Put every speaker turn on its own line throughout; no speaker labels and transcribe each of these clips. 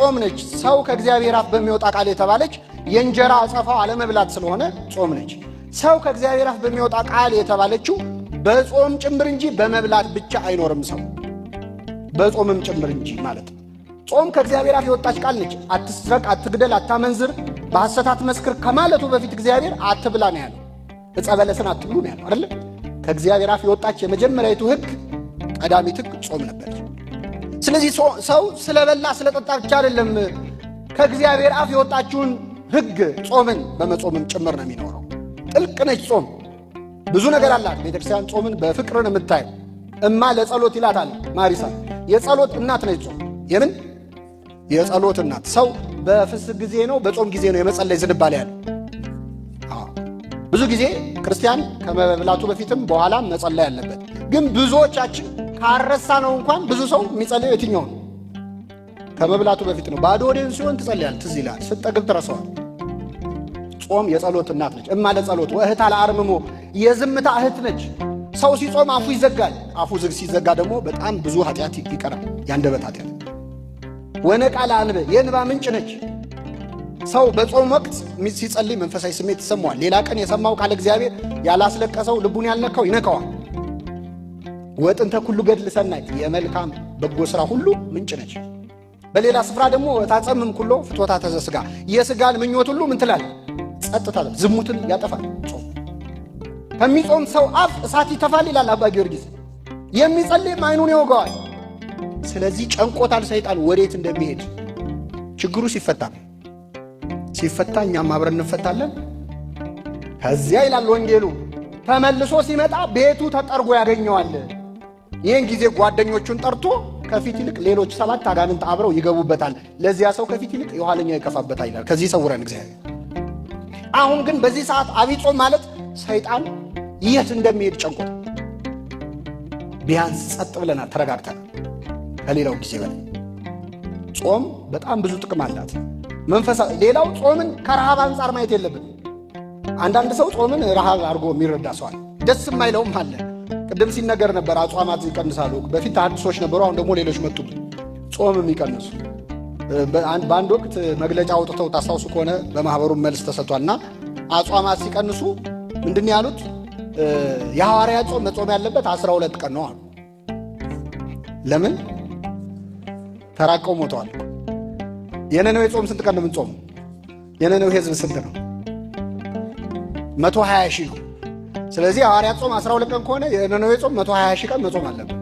ጾም ነች። ሰው ከእግዚአብሔር አፍ በሚወጣ ቃል የተባለች የእንጀራ አጸፋው አለመብላት ስለሆነ ጾም ነች። ሰው ከእግዚአብሔር አፍ በሚወጣ ቃል የተባለችው በጾም ጭምር እንጂ በመብላት ብቻ አይኖርም። ሰው በጾምም ጭምር እንጂ ማለት ነው። ጾም ከእግዚአብሔር አፍ የወጣች ቃል ነች። አትስረቅ፣ አትግደል፣ አታመንዝር፣ በሐሰት አትመስክር ከማለቱ በፊት እግዚአብሔር አትብላ ነው ያለው። ዕፀ በለስን አትብሉ ነው ያለው አይደል? ከእግዚአብሔር አፍ የወጣች የመጀመሪያይቱ ሕግ ቀዳሚት ሕግ ጾም ነበረች። ስለዚህ ሰው ስለበላ ስለጠጣ ብቻ አይደለም ከእግዚአብሔር አፍ የወጣችውን ሕግ ጾምን በመጾምም ጭምር ነው የሚኖረው። ጥልቅ ነች ጾም፣ ብዙ ነገር አላት። ቤተክርስቲያን ጾምን በፍቅርን የምታይ እማ ለጸሎት ይላታል ማሪሳ። የጸሎት እናት ነች ጾም። የምን የጸሎት እናት። ሰው በፍስክ ጊዜ ነው በጾም ጊዜ ነው የመጸለይ ዝንባሌ ያለው። ብዙ ጊዜ ክርስቲያን ከመብላቱ በፊትም በኋላም መጸለይ ያለበት። ግን ብዙዎቻችን ካረሳ ነው እንኳን ብዙ ሰው የሚጸልየው የትኛው ነው? ከመብላቱ በፊት ነው። ባዶ ሆድን ሲሆን ትጸልያል፣ ትዝ ይላል፣ ስትጠግብ ትረሳዋል። ጾም የጸሎት እናት ነች። እማ ለጸሎት ወእህታ ለአርምሞ የዝምታ እህት ነች። ሰው ሲጾም አፉ ይዘጋል። አፉ ዝግ ሲዘጋ ደግሞ በጣም ብዙ ኃጢአት ይቀራል፣ ያንደበት ኃጢአት። ወነቃ ለአንበ የእንባ ምንጭ ነች። ሰው በጾም ወቅት ሲጸልይ መንፈሳዊ ስሜት ይሰማዋል። ሌላ ቀን የሰማው ቃል እግዚአብሔር ያላስለቀሰው ልቡን ያልነካው ይነካዋል። ወጥንተ ኩሉ ገድል ሰናይ የመልካም በጎ ሥራ ሁሉ ምንጭ ነች። በሌላ ስፍራ ደግሞ ታጸምም ኩሎ ፍትወታተ ዘሥጋ የሥጋን ምኞት ሁሉ ምን ትላል? ጸጥታ፣ ዝሙትን ያጠፋል። ጾም ከሚጾም ሰው አፍ እሳት ይተፋል ይላል አባ ጊዮርጊስ። የሚጸልይም አይኑን ይወጋዋል። ስለዚህ ጨንቆታል ሰይጣን ወዴት እንደሚሄድ። ችግሩ ሲፈታ እኛም አብረን እንፈታለን። ከዚያ ይላል ወንጌሉ ተመልሶ ሲመጣ ቤቱ ተጠርጎ ያገኘዋል። ይህን ጊዜ ጓደኞቹን ጠርቶ ከፊት ይልቅ ሌሎች 7 አጋንንት አብረው ይገቡበታል። ለዚያ ሰው ከፊት ይልቅ የኋለኛው ይከፋበታል ይላል። ከዚህ ሰውረን እግዚአብሔር። አሁን ግን በዚህ ሰዓት ዐቢይ ጾም ማለት ሰይጣን የት እንደሚሄድ ጨንቆታል። ቢያንስ ጸጥ ብለናል፣ ተረጋግተናል ከሌላው ጊዜ በላይ። ጾም በጣም ብዙ ጥቅም አላት። ሌላው ጾምን ከረሃብ አንጻር ማየት የለብን። አንዳንድ ሰው ጾምን ረሃብ አድርጎ የሚረዳ ሰዋል። ደስ የማይለውም አለ። ቅድም ሲነገር ነበር አጽዋማት ይቀንሳሉ። በፊት አዲሶች ነበሩ፣ አሁን ደግሞ ሌሎች መጡ ጾም የሚቀንሱ። በአንድ ወቅት መግለጫ አውጥተው ታስታውሱ ከሆነ በማህበሩ መልስ ተሰጥቷልና አጽዋማት ሲቀንሱ ምንድን ያሉት? የሐዋርያ ጾም መጾም ያለበት 12 ቀን ነው አሉ። ለምን? ተራቀው ሞተዋል። የነነዌ ጾም ስንት ቀን ነው የምንጾመው? የነነዌ ህዝብ ስንት ነው? 120 ሺህ ነው። ስለዚህ ሐዋርያት ጾም 12 ቀን ከሆነ የነነዌ ጾም 120 ሺህ ቀን መጾም አለበት።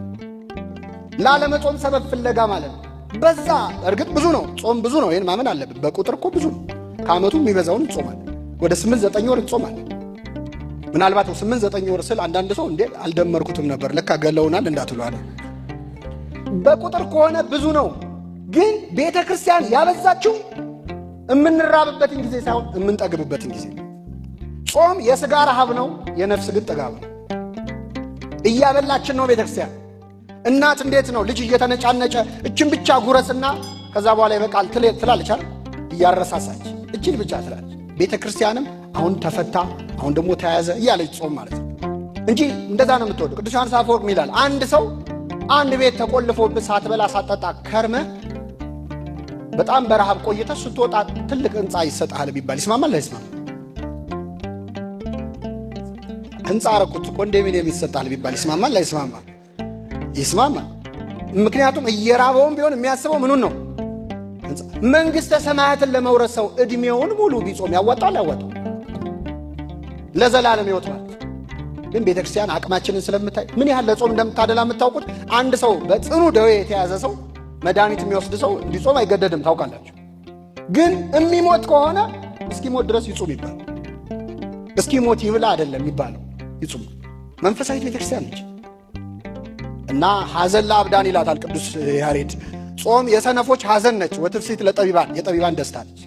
ላለመጾም ሰበብ ፍለጋ ማለት ነው። በዛ እርግጥ ብዙ ነው፣ ጾም ብዙ ነው። ይሄን ማመን አለብን። በቁጥር እኮ ብዙ ነው። ከዓመቱ የሚበዛውን እንጾማለን። ወደ 8-9 ወር እንጾማለን። ምናልባት 8-9 ወር ስል አንዳንድ ሰው እንዴ አልደመርኩትም ነበር ለካ ገለውናል እንዳትሉ አለ። በቁጥር ከሆነ ብዙ ነው። ግን ቤተ ክርስቲያን ያበዛችው የምንራብበትን ጊዜ ሳይሆን የምንጠግብበትን ጊዜ። ጾም የሥጋ ረሃብ ነው፣ የነፍስ ግን ጥጋብ ነው። እያበላችን ነው ቤተ ክርስቲያን። እናት እንዴት ነው ልጅ እየተነጫነጨ እችን ብቻ ጉረስና ከዛ በኋላ ይበቃል ትላለች አይደል? እያረሳሳች እችን ብቻ ትላለች። ቤተ ክርስቲያንም አሁን ተፈታ፣ አሁን ደግሞ ተያዘ እያለች ጾም ማለት ነው እንጂ እንደዛ ነው የምትወደው። ቅዱስ ዮሐንስ አፈወርቅ ይላል አንድ ሰው አንድ ቤት ተቆልፎብህ ሳትበላ ሳትጠጣ ከርመህ በጣም በረሃብ ቆይተህ ስትወጣ ትልቅ ሕንፃ ይሰጣል ቢባል ይስማማል አይስማማም? ሕንፃ አረኩት ኮንዶሚኒየም ይሰጣል ቢባል ይስማማል አይስማማም? ይስማማል። ምክንያቱም እየራበውም ቢሆን የሚያስበው ምኑን ነው? መንግሥተ ሰማያትን ለመውረስ ሰው ዕድሜውን ሙሉ ቢጾም ያዋጣል ያዋጣል? ለዘላለም ሕይወት ማለት ግን ቤተክርስቲያን አቅማችንን ስለምታይ ምን ያህል ለጾም እንደምታደላ የምታውቁት። አንድ ሰው በጽኑ ደዌ የተያዘ ሰው መድኃኒት የሚወስድ ሰው እንዲጾም አይገደድም ታውቃላችሁ። ግን የሚሞት ከሆነ እስኪሞት ድረስ ይጹም ይባል። እስኪሞት ይብላ አይደለም የሚባለው፣ ይጹም። መንፈሳዊት ቤተክርስቲያን ነች እና ሐዘን ለአብዳን ይላታል ቅዱስ ያሬድ። ጾም የሰነፎች ሐዘን ነች፣ ወትፍሲት ለጠቢባን የጠቢባን ደስታ ነች።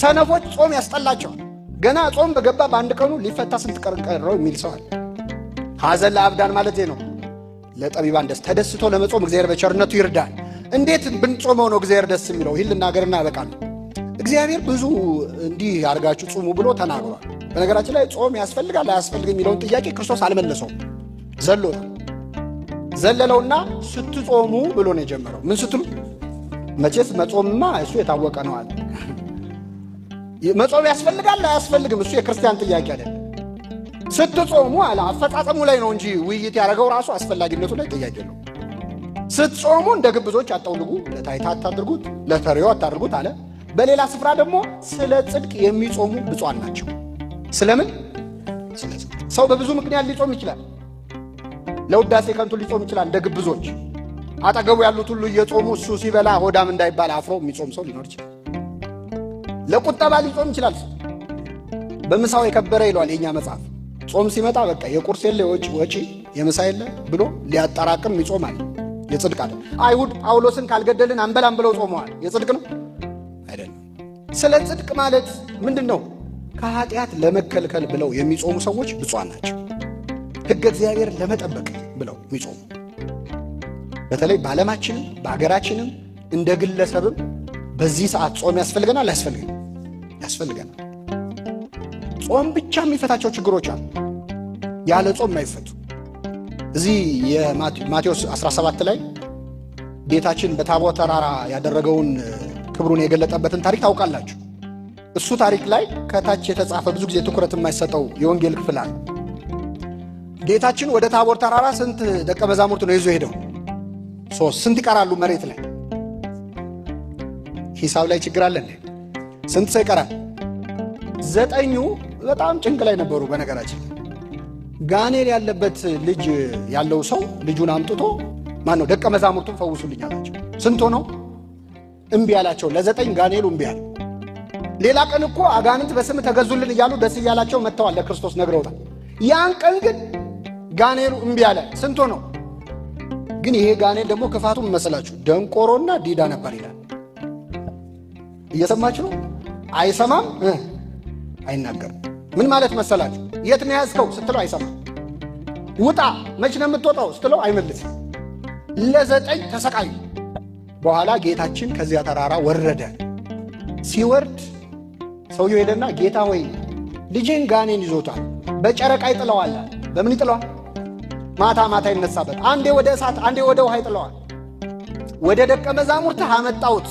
ሰነፎች ጾም ያስጠላቸዋል። ገና ጾም በገባ በአንድ ቀኑ ሊፈታ ስንት ቀረው የሚል ሰው አለ። ሐዘን ለአብዳን ማለት ነው ለጠቢባን ደስ ተደስቶ ለመጾም እግዚአብሔር በቸርነቱ ይርዳል። እንዴት ብንጾመው ነው እግዚአብሔር ደስ የሚለው? ይህን ልናገርና ያበቃል። እግዚአብሔር ብዙ እንዲህ አድርጋችሁ ጾሙ ብሎ ተናግሯል። በነገራችን ላይ ጾም ያስፈልጋል አያስፈልግም የሚለውን ጥያቄ ክርስቶስ አልመለሰውም፣ ዘለለውና ስትጾሙ ብሎ ነው የጀመረው። ምን ስትሉ? መቼስ መጾምማ እሱ የታወቀ ነው አለ። መጾም ያስፈልጋል አያስፈልግም እሱ የክርስቲያን ጥያቄ አይደለም። ስትጾሙ አለ አፈጻጸሙ ላይ ነው እንጂ ውይይት ያደረገው ራሱ አስፈላጊነቱ ላይ ጥያቄ ነው። ስትጾሙ እንደ ግብዞች አታውልጉ፣ ለታይታ አታድርጉት፣ ለተሪዮ አታድርጉት አለ። በሌላ ስፍራ ደግሞ ስለ ጽድቅ የሚጾሙ ብፁዓን ናቸው። ስለምን? ስለ ጽድቅ። ሰው በብዙ ምክንያት ሊጾም ይችላል። ለውዳሴ ከንቱ ሊጾም ይችላል እንደ ግብዞች። አጠገቡ ያሉት ሁሉ እየጾሙ እሱ ሲበላ ሆዳም እንዳይባል አፍሮ የሚጾም ሰው ሊኖር ይችላል። ለቁጠባ ሊጾም ይችላል። በምሳው የከበረ ይሏል የኛ መጽሐፍ። ጾም ሲመጣ በቃ የቁርስ የለ ወጪ የምሳ የለ ብሎ ሊያጠራቅም ይጾማል። የጽድቅ አይደል? አይሁድ ጳውሎስን ካልገደልን አንበላም ብለው ጾመዋል። የጽድቅ ነው አይደለም? ስለ ጽድቅ ማለት ምንድን ነው? ከኃጢአት ለመከልከል ብለው የሚጾሙ ሰዎች ብፁዓን ናቸው። ሕገ እግዚአብሔር ለመጠበቅ ብለው የሚጾሙ በተለይ በዓለማችንም በሀገራችንም እንደ ግለሰብም በዚህ ሰዓት ጾም ያስፈልገናል። ያስፈልገናል። ጾም ብቻ የሚፈታቸው ችግሮች አሉ፣ ያለ ጾም አይፈቱ። እዚህ የማቴዎስ 17 ላይ ጌታችን በታቦር ተራራ ያደረገውን ክብሩን የገለጠበትን ታሪክ ታውቃላችሁ። እሱ ታሪክ ላይ ከታች የተጻፈ ብዙ ጊዜ ትኩረት የማይሰጠው የወንጌል ክፍል አለ። ጌታችን ወደ ታቦር ተራራ ስንት ደቀ መዛሙርት ነው ይዞ ሄደው? 3። ስንት ይቀራሉ መሬት ላይ? ሂሳብ ላይ ችግር አለ እንዴ? ስንት ሰው ይቀራል? 9ኙ በጣም ጭንቅ ላይ ነበሩ። በነገራችን ጋኔል ያለበት ልጅ ያለው ሰው ልጁን አምጥቶ ማነው ደቀ መዛሙርቱን ፈውሱልኝ አላቸው። ስንት ሆነው? እምቢ አላቸው። ለ9 ጋኔሉ እምቢ አለ። ሌላ ቀን እኮ አጋንንት በስም ተገዙልን እያሉ ደስ እያላቸው መጥተዋል፣ ለክርስቶስ ነግረውታል። ያን ቀን ግን ጋኔሉ እምቢ አለ። ስንት ሆነው? ግን ይሄ ጋኔል ደግሞ ክፋቱ ምን መሰላችሁ? ደንቆሮና ዲዳ ነበር ይላል። እየሰማችሁ ነው? አይሰማም፣ አይናገርም። ምን ማለት መሰላችሁ? የት ነው ያዝከው ስትለው አይሰማም። ውጣ መች ነው የምትወጣው ስትለው አይመልስም። ለ9 ተሰቃዩ። በኋላ ጌታችን ከዚያ ተራራ ወረደ። ሲወርድ ሰውየው ሄደና ጌታ ሆይ ልጄን ጋኔን ይዞታል፣ በጨረቃ ይጥለዋል። በምን ይጥለዋል? ማታ ማታ ይነሳበት። አንዴ ወደ እሳት አንዴ ወደ ውሃ ይጥለዋል። ወደ ደቀ መዛሙርትህ አመጣሁት፣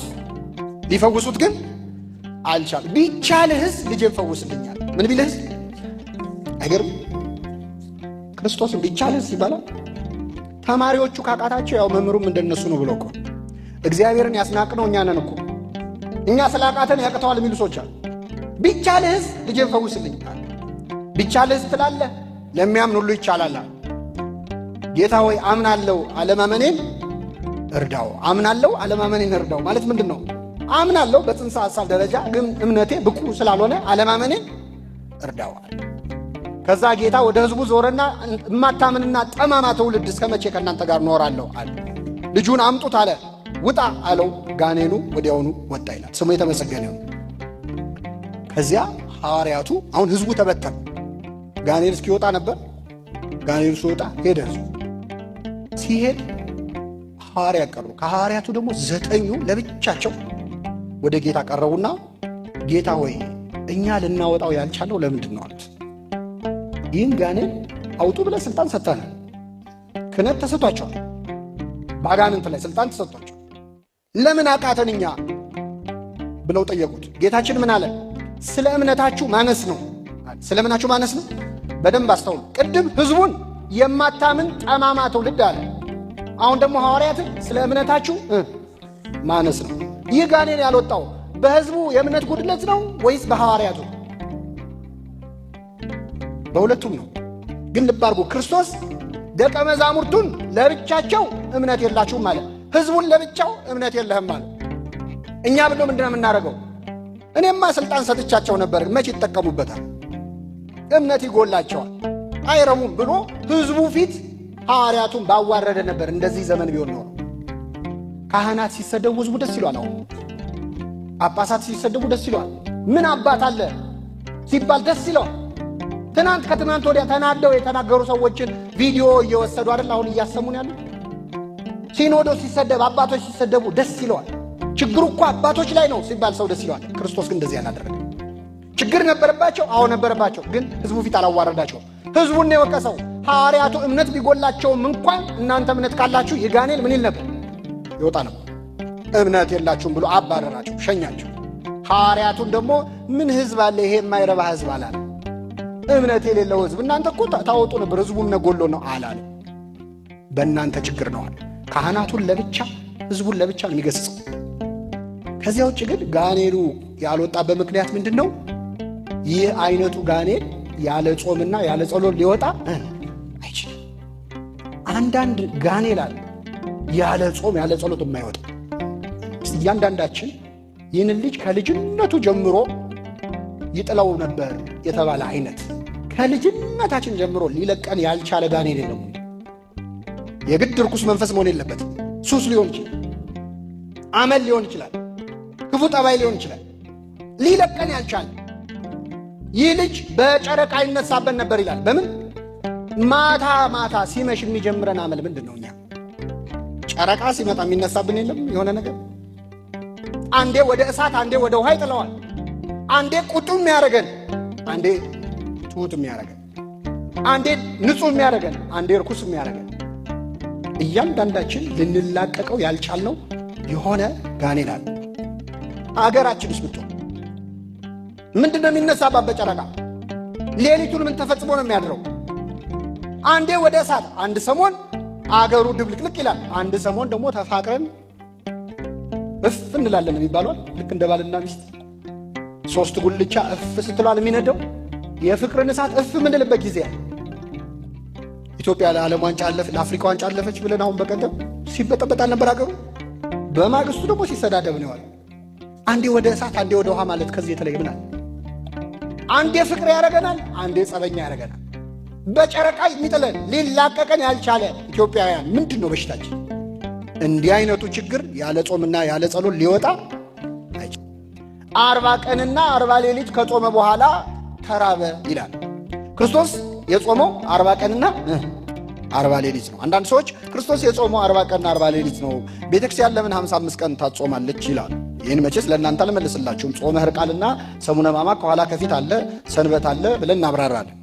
ሊፈውሱት ግን አልቻሉ። ቢቻልህስ ልጄን ፈውስልኛል። ምን ቢልህስ? አይገርም? ክርስቶስን ቢቻልህስ ይባላል። ተማሪዎቹ ካቃታቸው ያው መምህሩም እንደነሱ ነው ብሎ እኮ እግዚአብሔርን ያስናቅነው እኛ ነን እኮ። እኛ ስላቃተን ያቅተዋል የሚሉ ሰዎች አሉ። ቢቻልህስ ልጄን ፈውስልኝ። ቢቻልህስ ትላለህ፣ ለሚያምን ሁሉ ይቻላል። ጌታ ሆይ አምናለሁ አለማመኔን እርዳው። አምናለሁ አለማመኔን እርዳው ማለት ምንድን ነው? አምናለሁ በጽንሰ ሐሳብ ደረጃ፣ ግን እምነቴ ብቁ ስላልሆነ አለማመኔን እርዳዋል። ከዛ ጌታ ወደ ሕዝቡ ዞረና እማታምንና ጠማማ ትውልድ እስከ መቼ ከእናንተ ጋር ኖራለሁ አለ። ልጁን አምጡት አለ። ውጣ አለው። ጋኔኑ ወዲያውኑ ወጣ ይላል። ስሙ የተመሰገነ ይሁን። ከዚያ ሐዋርያቱ አሁን ሕዝቡ ተበተነ። ጋኔል እስኪወጣ ነበር። ጋኔሉ ሲወጣ ሄደ። ሕዝቡ ሲሄድ ሐዋርያት ቀሩ። ከሐዋርያቱ ደግሞ 9ኙ ለብቻቸው ወደ ጌታ ቀረቡና ጌታ ሆይ እኛ ልናወጣው ያልቻለው ለምንድን ነው አሉት። ይህን ጋኔል አውጡ ብለህ ስልጣን ሰጥተናል። ክህነት ተሰጥቷቸዋል። በአጋንንት ላይ ስልጣን ተሰጥቷቸዋል። ለምን አቃተን እኛ ብለው ጠየቁት። ጌታችን ምን አለ? ስለ እምነታችሁ ማነስ ነው። ስለ እምነታችሁ ማነስ ነው። በደንብ አስተውሉ። ቅድም ሕዝቡን የማታምን ጠማማ ትውልድ አለ። አሁን ደግሞ ሐዋርያትን ስለ እምነታችሁ ማነስ ነው። ይህ ጋኔን ያልወጣው በሕዝቡ የእምነት ጉድለት ነው ወይስ በሐዋርያቱ? በሁለቱም ነው። ግን ልብ አድርጉ፣ ክርስቶስ ደቀ መዛሙርቱን ለብቻቸው እምነት የላችሁም ማለት፣ ሕዝቡን ለብቻው እምነት የለህም ማለት። እኛ ብሎ ምንድን ነው የምናደርገው? እኔማ ስልጣን ሰጥቻቸው ነበር፣ መች ይጠቀሙበታል? እምነት ይጎላቸዋል፣ አይረሙም ብሎ ሕዝቡ ፊት ሐዋርያቱን ባዋረደ ነበር። እንደዚህ ዘመን ቢሆን ኖሮ ካህናት ሲሰደቡ ሕዝቡ ደስ ይሏል። አሁን ጳጳሳት ሲሰደቡ ደስ ይሏል። ምን አባት አለ ሲባል ደስ ይለዋል። ትናንት ከትናንት ወዲያ ተናደው የተናገሩ ሰዎችን ቪዲዮ እየወሰዱ አይደል አሁን እያሰሙን ያሉ። ሲኖዶስ ሲሰደብ፣ አባቶች ሲሰደቡ ደስ ይለዋል። ችግሩ እኮ አባቶች ላይ ነው ሲባል ሰው ደስ ይለዋል። ክርስቶስ ግን እንደዚህ አላደረገም። ችግር ነበረባቸው፣ አዎ ነበረባቸው፣ ግን ሕዝቡ ፊት አላዋረዳቸው። ሕዝቡን ነው የወቀሰው። ሐዋርያቱ እምነት ቢጎላቸውም እንኳን እናንተ እምነት ካላችሁ ይህ ጋኔል ምን ይል ነበር? ይወጣ ነበር። እምነት የላችሁም ብሎ አባረራቸው፣ ሸኛቸው። ሐዋርያቱን ደግሞ ምን ሕዝብ አለ ይሄ የማይረባ ሕዝብ አላለ። እምነት የሌለው ሕዝብ እናንተ እኮ ታወጡ ነበር፣ ሕዝቡም ነጎሎ ነው አላለ። በእናንተ ችግር ነው አለ። ካህናቱን ለብቻ ሕዝቡን ለብቻ ነው የሚገስጸው። ከዚያ ውጭ ግን ጋኔሉ ያልወጣበት ምክንያት ምንድን ነው? ይህ አይነቱ ጋኔል ያለ ጾምና ያለ ጸሎት ሊወጣ አይችልም። አንዳንድ ጋኔል አለ ያለ ጾም ያለ ጸሎት የማይወጣ። እያንዳንዳችን ይህንን ልጅ ከልጅነቱ ጀምሮ ይጥለው ነበር የተባለ አይነት ከልጅነታችን ጀምሮ ሊለቀን ያልቻለ ጋኔል የለም። የግድ ርኩስ መንፈስ መሆን የለበትም። ሱስ ሊሆን ይችላል፣ አመል ሊሆን ይችላል፣ ክፉ ጠባይ ሊሆን ይችላል። ሊለቀን ያልቻለ ይህ ልጅ በጨረቃ ይነሳበን ነበር ይላል። በምን ማታ ማታ ሲመሽ የሚጀምረን አመል ምንድን ነው? እኛ ጨረቃ ሲመጣ የሚነሳብን የለም የሆነ ነገር። አንዴ ወደ እሳት አንዴ ወደ ውሃ ይጥለዋል። አንዴ ቁጡ የሚያደርገን፣ አንዴ ትሁት የሚያደርገን፣ አንዴ ንጹህ የሚያደርገን፣ አንዴ ርኩስ የሚያደርገን። እያንዳንዳችን ልንላቀቀው ያልቻልነው የሆነ ጋኔል አለ። አገራችን ውስጥ ብትሆን ምንድን ነው የሚነሳባት በጨረቃ? ሌሊቱን ምን ተፈጽሞ ነው የሚያድረው? አንዴ ወደ እሳት፣ አንድ ሰሞን አገሩ ድብልቅልቅ ይላል፣ አንድ ሰሞን ደግሞ ተፋቅረን እፍ እንላለን የሚባለው። ልክ እንደ ባልና ሚስት ሶስት ጉልቻ እፍ ስትሏል የሚነደው የፍቅርን እሳት እፍ ምንልበት ጊዜ አለ። ኢትዮጵያ ለዓለም ዋንጫ አለፈ፣ ለአፍሪካ ዋንጫ አለፈች ብለን አሁን በቀደም ሲበጠበጥ አልነበር አገሩ? በማግስቱ ደግሞ ሲሰዳደብ ነው ያለው። አንዴ ወደ እሳት አንዴ ወደ ውሃ ማለት ከዚህ የተለየ ምን አለ? አንዴ ፍቅር ያደርገናል፣ አንዴ ጸበኛ ያደርገናል። በጨረቃ የሚጥለን ሊላቀቀን ያልቻለ ኢትዮጵያውያን ምንድን ነው በሽታችን? እንዲህ አይነቱ ችግር ያለ ጾምና ያለ ጸሎት ሊወጣ አይችልም። 40 ቀንና 40 ሌሊት ከጾመ በኋላ ተራበ ይላል። ክርስቶስ የጾመው 40 ቀንና 40 ሌሊት ነው። አንዳንድ ሰዎች ክርስቶስ የጾመው 40 ቀንና 40 ሌሊት ነው፣ ቤተክርስቲያን ለምን 55 ቀን ታጾማለች ይላል። ይህን መቼስ ለእናንተ አልመልስላችሁም። ጾመ ሕርቃልና ሰሙነ ሕማማት ከኋላ ከፊት አለ፣ ሰንበት አለ ብለን እናብራራለን።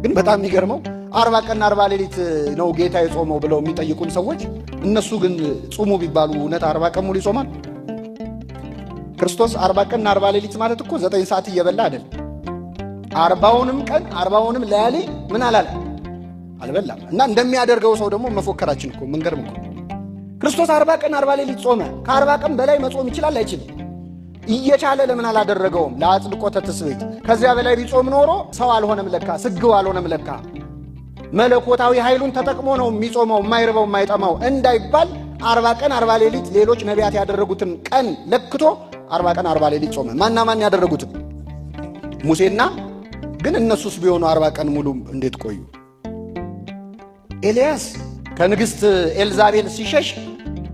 ግን በጣም የሚገርመው 40 ቀንና 40 ሌሊት ነው ጌታ የጾመው ብለው የሚጠይቁን ሰዎች፣ እነሱ ግን ጹሙ ቢባሉ እውነት 40 ቀን ሙሉ ይጾማል? ክርስቶስ 40 ቀንና 40 ሌሊት ማለት እኮ 9 ሰዓት እየበላ አይደለም። 40ውንም ቀን 40ውንም ለያሌ ምን አላለ? አልበላም። እና እንደሚያደርገው ሰው ደግሞ መፎከራችን እኮ መንገርም እኮ። ክርስቶስ 40 ቀን 40 ሌሊት ጾመ። ከ40 ቀን በላይ መጾም ይችላል አይችልም? እየቻለ ለምን አላደረገውም? ለአጽድቆተ ትስብእት። ከዚያ በላይ ቢጾም ኖሮ ሰው አልሆነም ለካ፣ ስግው አልሆነም ለካ። መለኮታዊ ኃይሉን ተጠቅሞ ነው የሚጾመው፣ የማይርበው የማይጠማው እንዳይባል 40 ቀን 40 ሌሊት ሌሎች ነቢያት ያደረጉትን ቀን ለክቶ 40 ቀን 40 ሌሊት ጾመ። ማና ማን ያደረጉትን? ሙሴና። ግን እነሱስ ቢሆኑ 40 ቀን ሙሉ እንዴት ቆዩ? ኤልያስ ከንግሥት ኤልዛቤል ሲሸሽ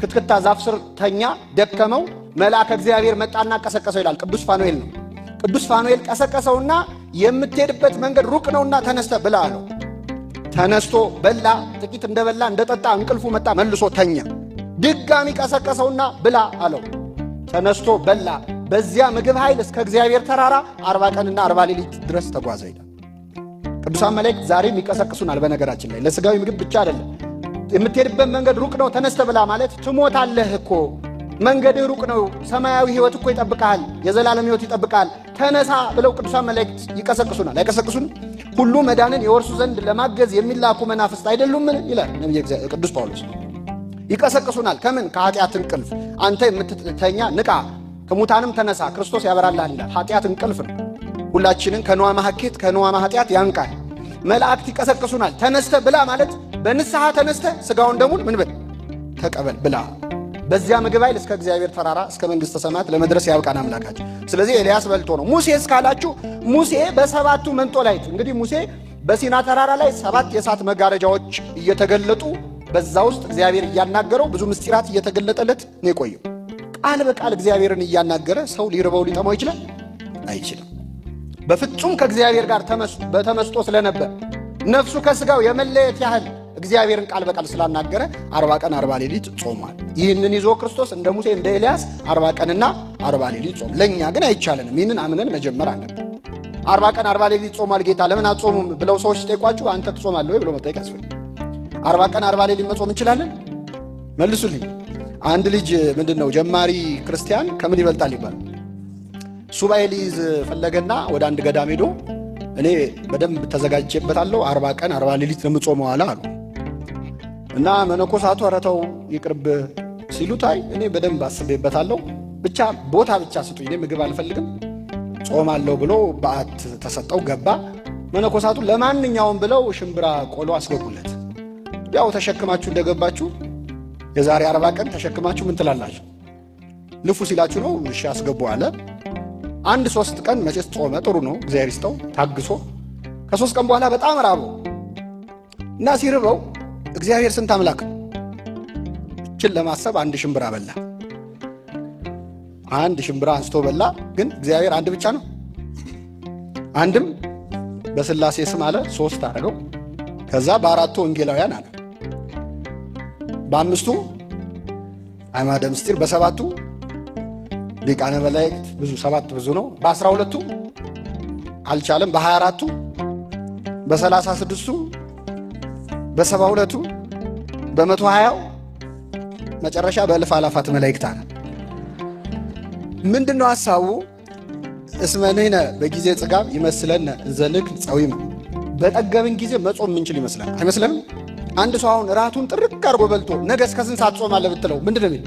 ክትክታ ዛፍ ስር ተኛ፣ ደከመው። መልአከ እግዚአብሔር መጣና ቀሰቀሰው ይላል። ቅዱስ ፋኑኤል ነው። ቅዱስ ፋኑኤል ቀሰቀሰውና የምትሄድበት መንገድ ሩቅ ነውና ተነስተ ብላ አለው። ተነስቶ በላ። ጥቂት እንደበላ እንደጠጣ እንቅልፉ መጣ፣ መልሶ ተኛ። ድጋሚ ቀሰቀሰውና ብላ አለው። ተነስቶ በላ። በዚያ ምግብ ኃይል እስከ እግዚአብሔር ተራራ 40 ቀንና 40 ሌሊት ድረስ ተጓዘ ይላል። ቅዱሳን መላእክት ዛሬም ይቀሰቅሱናል። በነገራችን ላይ ለስጋዊ ምግብ ብቻ አይደለም። የምትሄድበት መንገድ ሩቅ ነው ተነስተ ብላ ማለት ትሞታለህ እኮ፣ መንገድህ ሩቅ ነው፣ ሰማያዊ ሕይወት እኮ ይጠብቃል፣ የዘላለም ሕይወት ይጠብቃል፣ ተነሳ ብለው ቅዱሳን መላእክት ይቀሰቅሱናል። አይቀሰቅሱንም? ሁሉ መዳንን የወርሱ ዘንድ ለማገዝ የሚላኩ መናፍስት አይደሉምን ይላል ነቢየ እግዚአብሔር ቅዱስ ጳውሎስ። ይቀሰቅሱናል። ከምን? ከኃጢአት እንቅልፍ። አንተ የምትተኛ ንቃ፣ ከሙታንም ተነሳ፣ ክርስቶስ ያበራልሃል ይላል። ኃጢአት እንቅልፍ ነው። ሁላችንን ከነዋማ ሐኬት ከነዋማ ኃጢአት ያንቃል። መላእክት ይቀሰቅሱናል። ተነስተ ብላ ማለት በንስሐ ተነስተ ስጋውን ደሙን ምን ብል ተቀበል ብላ። በዚያ ምግብ ኃይል እስከ እግዚአብሔር ተራራ እስከ መንግሥተ ሰማያት ለመድረስ ያብቃን አምላካችን። ስለዚህ ኤልያስ በልቶ ነው። ሙሴ እስካላችሁ ሙሴ በሰባቱ መንጦላይት፣ እንግዲህ ሙሴ በሲና ተራራ ላይ 7 የእሳት መጋረጃዎች እየተገለጡ በዛ ውስጥ እግዚአብሔር እያናገረው ብዙ ምስጢራት እየተገለጠለት ነው የቆየው። ቃል በቃል እግዚአብሔርን እያናገረ ሰው ሊርበው ሊጠማው ይችላል? አይችልም። በፍጹም ከእግዚአብሔር ጋር በተመስጦ ስለነበር ነፍሱ ከስጋው የመለየት ያህል እግዚአብሔርን ቃል በቃል ስላናገረ 40 ቀን 40 ሌሊት ጾሟል። ይህንን ይዞ ክርስቶስ እንደ ሙሴ እንደ ኤልያስ 40 ቀንና 40 ሌሊት ጾም። ለእኛ ግን አይቻለንም። ይህንን አምነን መጀመር አለብን። 40 ቀን 40 ሌሊት ጾሟል ጌታ ለምን አትጾሙም ብለው ሰዎች ሲጠይቋችሁ አንተ ትጾማለህ ወይ ብሎ መጠየቅ ያስፈልጋል። 40 ቀን 40 ሌሊት መጾም እንችላለን? መልሱልኝ። አንድ ልጅ ምንድነው ጀማሪ ክርስቲያን ከምን ይበልጣል ይባላል። ሱባኤ ሊይዝ ፈለገና ወደ አንድ ገዳም ሄዶ እኔ በደንብ ተዘጋጅቼበታለሁ 40 ቀን 40 ሌሊት ነው የምጾመው አለ አሉ። እና መነኮሳቱ አረተው ይቅርብ ሲሉታይ እኔ በደንብ አስቤበታለሁ ብቻ ቦታ ብቻ ስጡኝ፣ እኔ ምግብ አልፈልግም ጾማለሁ ብሎ በዓት ተሰጠው ገባ። መነኮሳቱ ለማንኛውም ብለው ሽምብራ ቆሎ አስገቡለት። ያው ተሸክማችሁ እንደገባችሁ የዛሬ 40 ቀን ተሸክማችሁ ምን ትላላችሁ? ልፉ ሲላችሁ ነው እሺ አስገቡ አለ። 1-3 ቀን መቼስ ጾመ፣ ጥሩ ነው እግዚአብሔር ይስጠው ታግሶ። ከ3 ቀን በኋላ በጣም ራበው እና ሲርበው እግዚአብሔር ስንት አምላክ እችን ለማሰብ 1 ሽምብራ በላ። 1 ሽምብራ አንስቶ በላ። ግን እግዚአብሔር አንድ ብቻ ነው። አንድም በስላሴ ስም አለ 3 አደረገው። ከዛ በ4 ወንጌላውያን አለ፣ በ5 አዕማደ ምስጢር፣ በ7 ሊቃነ መላእክት ብዙ 7 ብዙ ነው፣ በ12 አልቻለም፣ በ24 በ36 በ72 በ120 መጨረሻ በእልፍ አላፋት መላእክት አለ። ምንድነው ሐሳቡ? እስመንህነ በጊዜ ጽጋብ ይመስለነ ዘንክ ጸዊም። በጠገብን ጊዜ መጾም ምንችል ይመስላል አይመስለንም? አንድ ሰው አሁን ራቱን ጥርቅ አድርጎ በልቶ ነገ እስከ ስንት ሰዓት ጾማለህ ብትለው ምንድነው የሚል?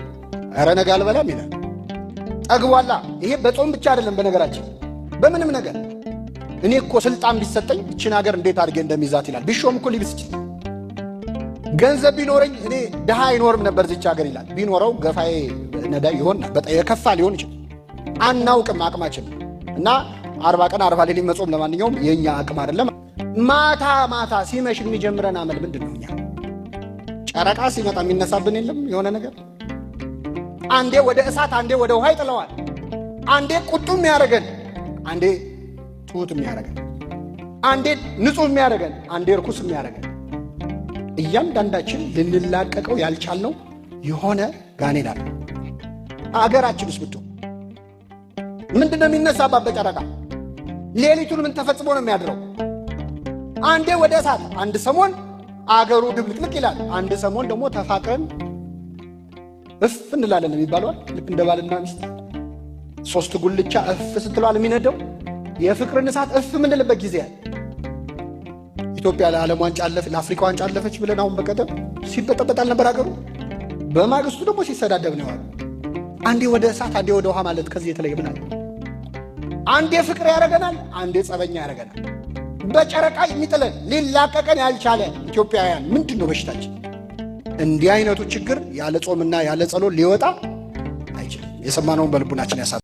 ኧረ ነገ አልበላም ይላል። ጠግቧላ። ይሄ በጾም ብቻ አይደለም፣ በነገራችን በምንም ነገር። እኔ እኮ ስልጣን ቢሰጠኝ እችን ሀገር እንዴት አድርጌ እንደሚይዛት ይላል። ቢሾም እኮ ሊብስ ይችላል። ገንዘብ ቢኖረኝ እኔ ድሃ አይኖርም ነበር እዚች ሀገር ይላል። ቢኖረው ገፋዬ ነዳይ ይሆን በጣም የከፋ ሊሆን ይችላል። አናውቅም አቅማችን እና 40 ቀን 40 ሌሊት መጾም ለማንኛውም የኛ አቅም አይደለም። ማታ ማታ ሲመሽ የሚጀምረን አመል ምንድነው? እኛ ጨረቃ ሲመጣ የሚነሳብን የለም የሆነ ነገር። አንዴ ወደ እሳት አንዴ ወደ ውሃ ይጥለዋል። አንዴ ቁጡም ያደርገን፣ አንዴ ትሁትም ያደርገን፣ አንዴ ንጹህም ያደርገን፣ አንዴ ርኩስም ያደርገን። እያንዳንዳችን ልንላቀቀው ያልቻልነው የሆነ ጋኔን አለ። አገራችን ውስጥ ብትሆን ምንድነው የሚነሳባት በጨረቃ? ሌሊቱን ምን ተፈጽሞ ነው የሚያድረው? አንዴ ወደ እሳት፣ አንድ ሰሞን አገሩ ድብልቅልቅ ይላል፣ አንድ ሰሞን ደግሞ ተፋቅረን እፍ እንላለን የሚባለው ልክ እንደ ባልና ሚስት 3 ጉልቻ እፍ ስትሏል የሚነደው የፍቅርን እሳት እፍ ምንልበት ጊዜ አለ። ኢትዮጵያ ለዓለም ዋንጫ አለፈ፣ ለአፍሪካ ዋንጫ አለፈች ብለን አሁን በቀደም ሲበጠበጣል ነበር አገሩ። በማግስቱ ደግሞ ሲሰዳደብ ነው ያለው። አንዴ ወደ እሳት አንዴ ወደ ውሃ ማለት ከዚህ የተለየ ምን አለ? አንዴ ፍቅር ያደርገናል፣ አንዴ ጸበኛ ያደርገናል። በጨረቃ የሚጥለን ሊላቀቀን ያልቻለ ኢትዮጵያውያን ምንድነው በሽታችን? እንዲህ አይነቱ ችግር ያለ ጾምና ያለ ጸሎት ሊወጣ አይችልም። የሰማነውን በልቡናችን ያሳ